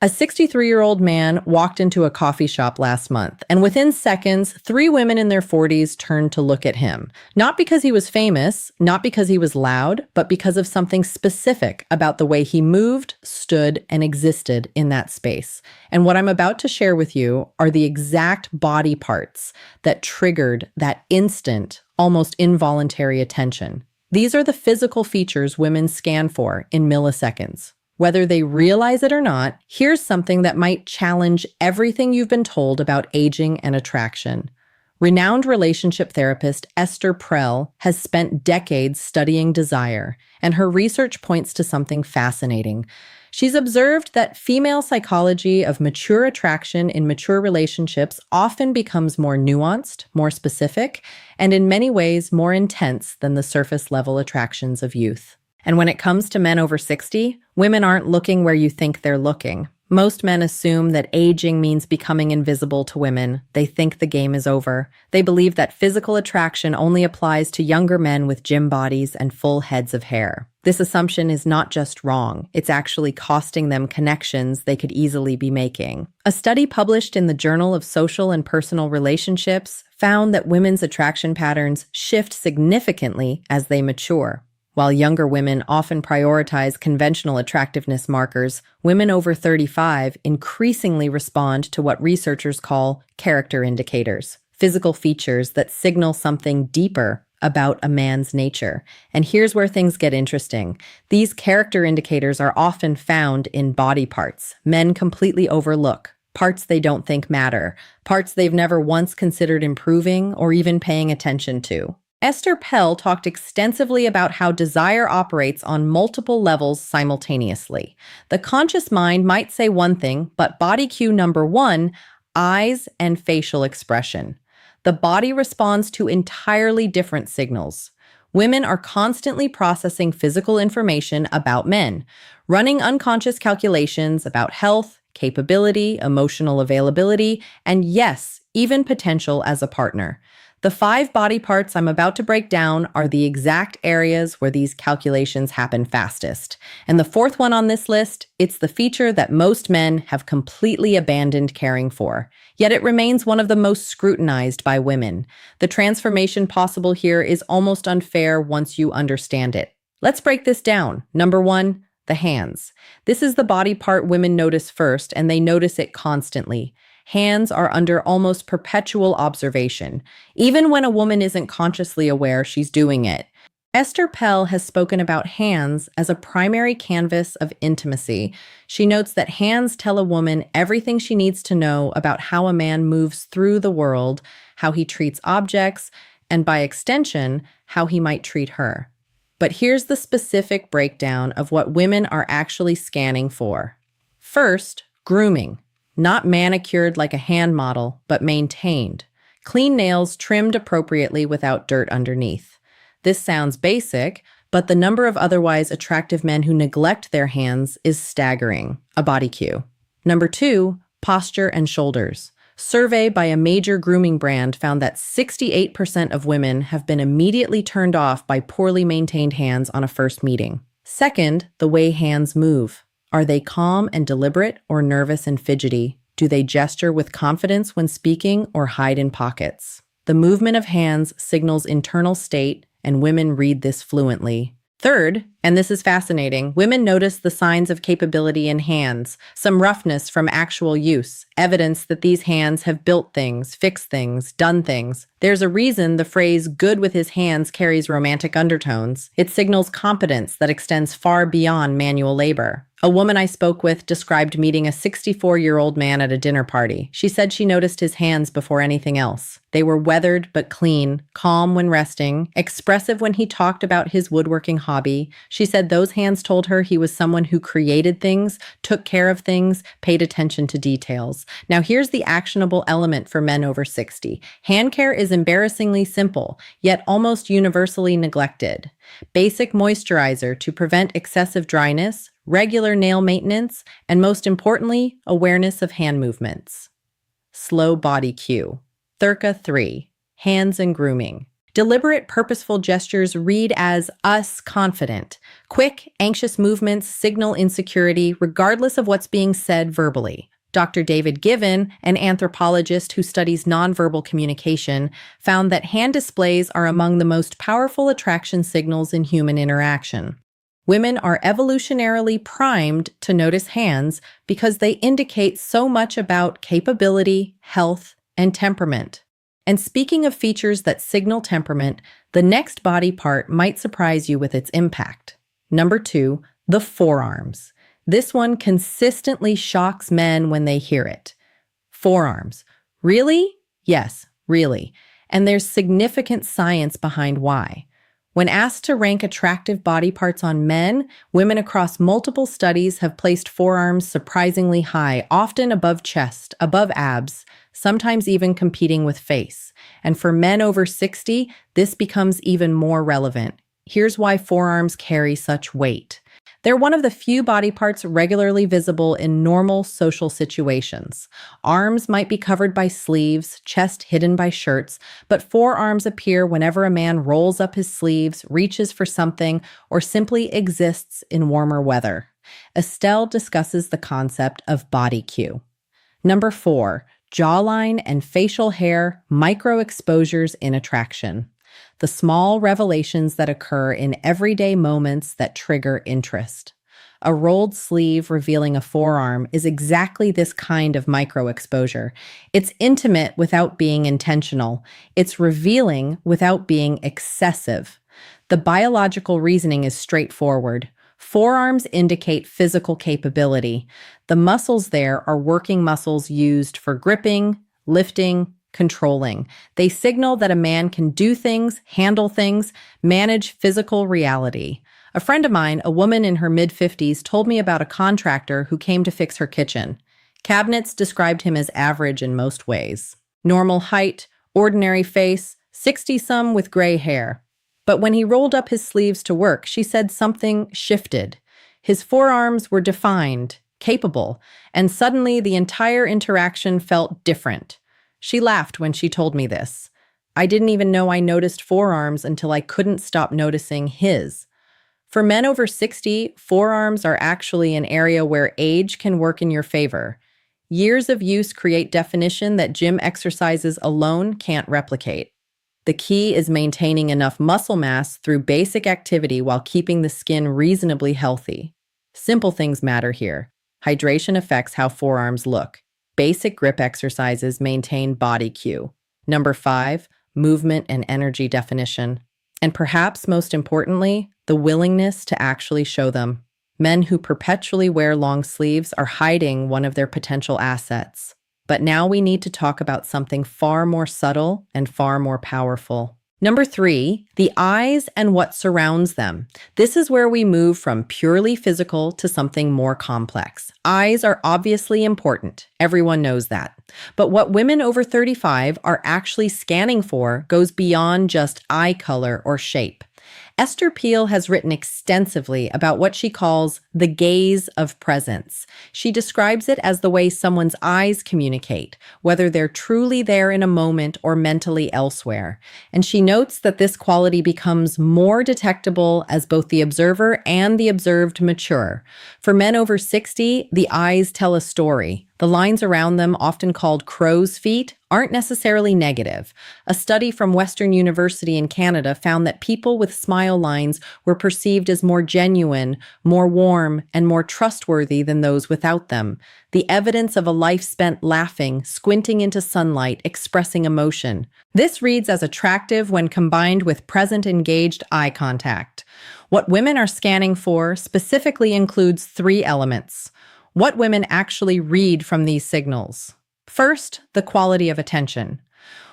A 63-year-old man walked into a coffee shop last month, and within seconds, three women in their 40s turned to look at him. Not because he was famous, not because he was loud, but because of something specific about the way he moved, stood, and existed in that space. And what I'm about to share with you are the exact body parts that triggered that instant, almost involuntary attention. These are the physical features women scan for in milliseconds. Whether they realize it or not, here's something that might challenge everything you've been told about aging and attraction. Renowned relationship therapist Esther Perel has spent decades studying desire, and her research points to something fascinating. She's observed that female psychology of mature attraction in mature relationships often becomes more nuanced, more specific, and in many ways more intense than the surface-level attractions of youth. And when it comes to men over 60, women aren't looking where you think they're looking. Most men assume that aging means becoming invisible to women. They think the game is over. They believe that physical attraction only applies to younger men with gym bodies and full heads of hair. This assumption is not just wrong, it's actually costing them connections they could easily be making. A study published in the Journal of Social and Personal Relationships found that women's attraction patterns shift significantly as they mature. While younger women often prioritize conventional attractiveness markers, women over 35 increasingly respond to what researchers call character indicators, physical features that signal something deeper about a man's nature. And here's where things get interesting. These character indicators are often found in body parts men completely overlook, parts they don't think matter, parts they've never once considered improving or even paying attention to. Esther Perel talked extensively about how desire operates on multiple levels simultaneously. The conscious mind might say one thing, but body cue number one, eyes and facial expression. The body responds to entirely different signals. Women are constantly processing physical information about men, running unconscious calculations about health, capability, emotional availability, and yes, even potential as a partner. The 5 body parts I'm about to break down are the exact areas where these calculations happen fastest. And the 4th one on this list, it's the feature that most men have completely abandoned caring for. Yet it remains one of the most scrutinized by women. The transformation possible here is almost unfair once you understand it. Let's break this down. Number 1, the hands. This is the body part women notice first, and they notice it constantly. Hands are under almost perpetual observation, even when a woman isn't consciously aware she's doing it. Esther Perel has spoken about hands as a primary canvas of intimacy. She notes that hands tell a woman everything she needs to know about how a man moves through the world, how he treats objects, and by extension, how he might treat her. But here's the specific breakdown of what women are actually scanning for. First, grooming. Not manicured like a hand model, but maintained. Clean nails trimmed appropriately without dirt underneath. This sounds basic, but the number of otherwise attractive men who neglect their hands is staggering. A body cue. Number 2, posture and shoulders. Survey by a major grooming brand found that 68% of women have been immediately turned off by poorly maintained hands on a first meeting. Second, the way hands move. Are they calm and deliberate or nervous and fidgety? Do they gesture with confidence when speaking or hide in pockets? The movement of hands signals internal state, and women read this fluently. Third, and this is fascinating, women notice the signs of capability in hands, some roughness from actual use, evidence that these hands have built things, fixed things, done things. There's a reason the phrase good with his hands carries romantic undertones. It signals competence that extends far beyond manual labor. A woman I spoke with described meeting a 64-year-old man at a dinner party. She said she noticed his hands before anything else. They were weathered but clean, calm when resting, expressive when he talked about his woodworking hobby. She said those hands told her he was someone who created things, took care of things, paid attention to details. Now here's the actionable element for men over 60. Hand care is embarrassingly simple, yet almost universally neglected. Basic moisturizer to prevent excessive dryness, regular nail maintenance, and most importantly, awareness of hand movements. Slow body cue. Thirca 3. Hands and grooming. Deliberate, purposeful gestures read as us confident. Quick, anxious movements signal insecurity regardless of what's being said verbally. Dr. David Given, an anthropologist who studies nonverbal communication, found that hand displays are among the most powerful attraction signals in human interaction. Women are evolutionarily primed to notice hands because they indicate so much about capability, health, and temperament. And speaking of features that signal temperament, the next body part might surprise you with its impact. Number 2, the forearms. This one consistently shocks men when they hear it. Forearms. Really? Yes, really. And there's significant science behind why. When asked to rank attractive body parts on men, women across multiple studies have placed forearms surprisingly high, often above chest, above abs, sometimes even competing with face. And for men over 60, this becomes even more relevant. Here's why forearms carry such weight. They're one of the few body parts regularly visible in normal social situations. Arms might be covered by sleeves, chest hidden by shirts, but forearms appear whenever a man rolls up his sleeves, reaches for something, or simply exists in warmer weather. Estelle discusses the concept of body cue. Number 4, jawline and facial hair micro-exposures in attraction. The small revelations that occur in everyday moments that trigger interest. A rolled sleeve revealing a forearm is exactly this kind of micro-exposure. It's intimate without being intentional. It's revealing without being excessive. The biological reasoning is straightforward. Forearms indicate physical capability. The muscles there are working muscles used for gripping, lifting, controlling. They signal that a man can do things, handle things, manage physical reality. A friend of mine, a woman in her mid-50s, told me about a contractor who came to fix her kitchen. Cabinets described him as average in most ways. Normal height, ordinary face, 60-some with gray hair. But when he rolled up his sleeves to work, she said something shifted. His forearms were defined, capable, and suddenly the entire interaction felt different. She laughed when she told me this. I didn't even know I noticed forearms until I couldn't stop noticing his. For men over 60, forearms are actually an area where age can work in your favor. Years of use create definition that gym exercises alone can't replicate. The key is maintaining enough muscle mass through basic activity while keeping the skin reasonably healthy. Simple things matter here. Hydration affects how forearms look. Basic grip exercises maintain body cue. Number 5, movement and energy definition. And perhaps most importantly, the willingness to actually show them. Men who perpetually wear long sleeves are hiding one of their potential assets. But now we need to talk about something far more subtle and far more powerful. Number 3, the eyes and what surrounds them. This is where we move from purely physical to something more complex. Eyes are obviously important. Everyone knows that. But what women over 35 are actually scanning for goes beyond just eye color or shape. Esther Peele has written extensively about what she calls the gaze of presence. She describes it as the way someone's eyes communicate, whether they're truly there in a moment or mentally elsewhere. And she notes that this quality becomes more detectable as both the observer and the observed mature. For men over 60, the eyes tell a story. The lines around them, often called crow's feet, aren't necessarily negative. A study from Western University in Canada found that people with smile lines were perceived as more genuine, more warm, and more trustworthy than those without them. The evidence of a life spent laughing, squinting into sunlight, expressing emotion. This reads as attractive when combined with present, engaged eye contact. What women are scanning for specifically includes 3 elements. What women actually read from these signals. First, the quality of attention.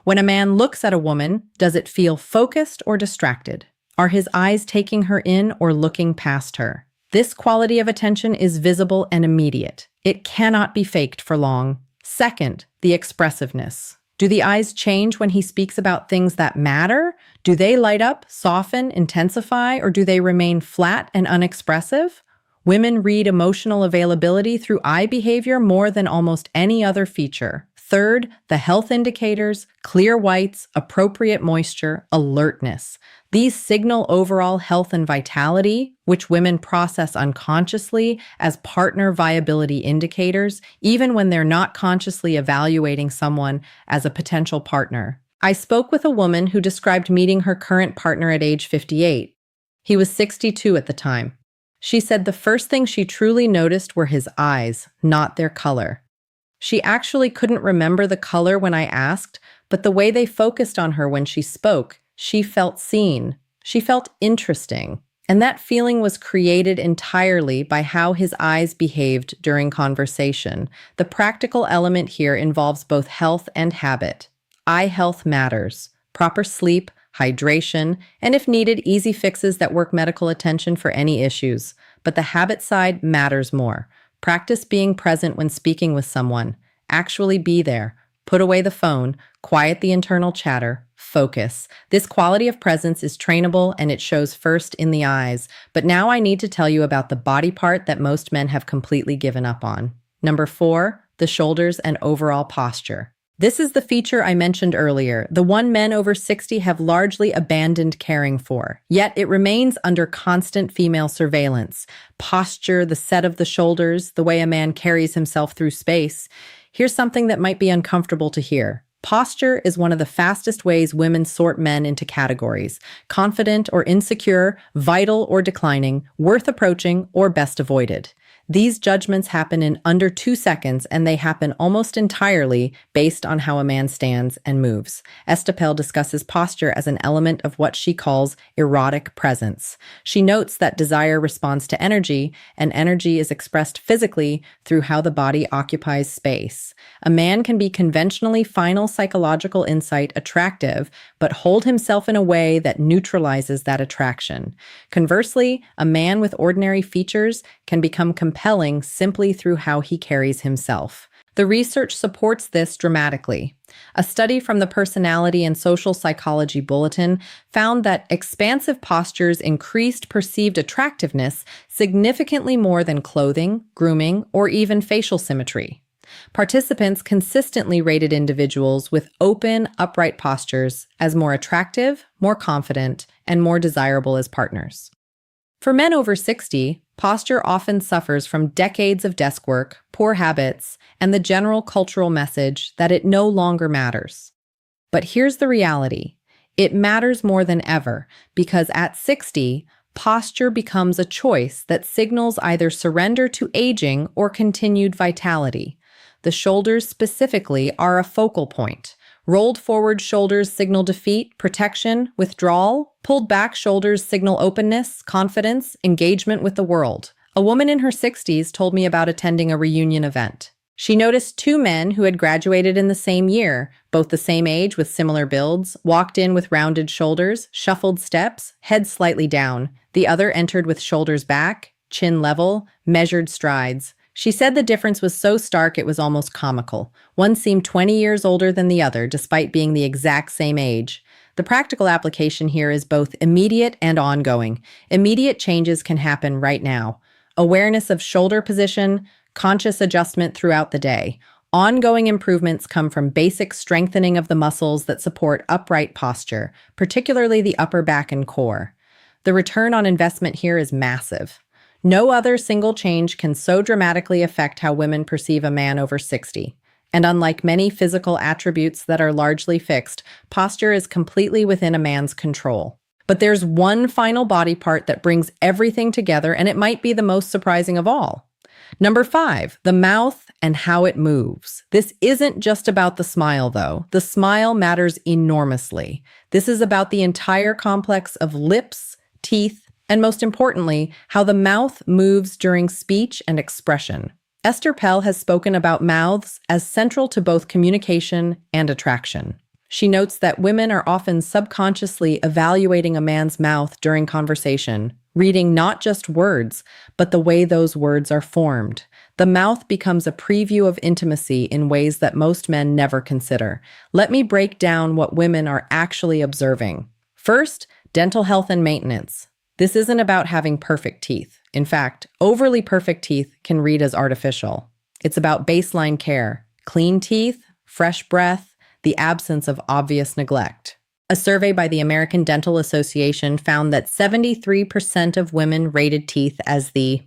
When a man looks at a woman, does it feel focused or distracted? Are his eyes taking her in or looking past her? This quality of attention is visible and immediate. It cannot be faked for long. Second, the expressiveness. Do the eyes change when he speaks about things that matter? Do they light up, soften, intensify, or do they remain flat and unexpressive? Women read emotional availability through eye behavior more than almost any other feature. Third, the health indicators, clear whites, appropriate moisture, alertness. These signal overall health and vitality, which women process unconsciously as partner viability indicators, even when they're not consciously evaluating someone as a potential partner. I spoke with a woman who described meeting her current partner at age 58. He was 62 at the time. She said the first thing she truly noticed were his eyes, not their color. She actually couldn't remember the color when I asked, but the way they focused on her when she spoke, she felt seen. She felt interesting. And that feeling was created entirely by how his eyes behaved during conversation. The practical element here involves both health and habit. Eye health matters. Proper sleep, hydration, and if needed, easy fixes that work medical attention for any issues. But the habit side matters more. Practice being present when speaking with someone. Actually be there. Put away the phone. Quiet the internal chatter. Focus. This quality of presence is trainable and it shows first in the eyes. But now I need to tell you about the body part that most men have completely given up on. Number 4, the shoulders and overall posture. This is the feature I mentioned earlier, the one men over 60 have largely abandoned caring for. Yet it remains under constant female surveillance. Posture, the set of the shoulders, the way a man carries himself through space. Here's something that might be uncomfortable to hear. Posture is one of the fastest ways women sort men into categories: confident or insecure, vital or declining, worth approaching or best avoided. These judgments happen in under 2 seconds, and they happen almost entirely based on how a man stands and moves. Estapel discusses posture as an element of what she calls erotic presence. She notes that desire responds to energy, and energy is expressed physically through how the body occupies space. A man can be conventionally final psychological insight attractive, but hold himself in a way that neutralizes that attraction. Conversely, a man with ordinary features can become compelling simply through how he carries himself. The research supports this dramatically. A study from the Personality and Social Psychology Bulletin found that expansive postures increased perceived attractiveness significantly more than clothing, grooming, or even facial symmetry. Participants consistently rated individuals with open, upright postures as more attractive, more confident, and more desirable as partners. For men over 60, posture often suffers from decades of desk work, poor habits, and the general cultural message that it no longer matters. But here's the reality. It matters more than ever because at 60, posture becomes a choice that signals either surrender to aging or continued vitality. The shoulders specifically are a focal point. Rolled forward shoulders signal defeat, protection, withdrawal. Pulled back shoulders signal openness, confidence, engagement with the world. A woman in her 60s told me about attending a reunion event. She noticed 2 men who had graduated in the same year, both the same age with similar builds, walked in with rounded shoulders, shuffled steps, head slightly down. The other entered with shoulders back, chin level, measured strides. She said the difference was so stark it was almost comical. One seemed 20 years older than the other, despite being the exact same age. The practical application here is both immediate and ongoing. Immediate changes can happen right now. Awareness of shoulder position, conscious adjustment throughout the day. Ongoing improvements come from basic strengthening of the muscles that support upright posture, particularly the upper back and core. The return on investment here is massive. No other single change can so dramatically affect how women perceive a man over 60. And unlike many physical attributes that are largely fixed, posture is completely within a man's control. But there's one final body part that brings everything together, and it might be the most surprising of all. Number 5, the mouth and how it moves. This isn't just about the smile, though. The smile matters enormously. This is about the entire complex of lips, teeth, and most importantly, how the mouth moves during speech and expression. Esther Pell has spoken about mouths as central to both communication and attraction. She notes that women are often subconsciously evaluating a man's mouth during conversation, reading not just words, but the way those words are formed. The mouth becomes a preview of intimacy in ways that most men never consider. Let me break down what women are actually observing. First, dental health and maintenance. This isn't about having perfect teeth. In fact, overly perfect teeth can read as artificial. It's about baseline care, clean teeth, fresh breath, the absence of obvious neglect. A survey by the American Dental Association found that 73% of women rated teeth as the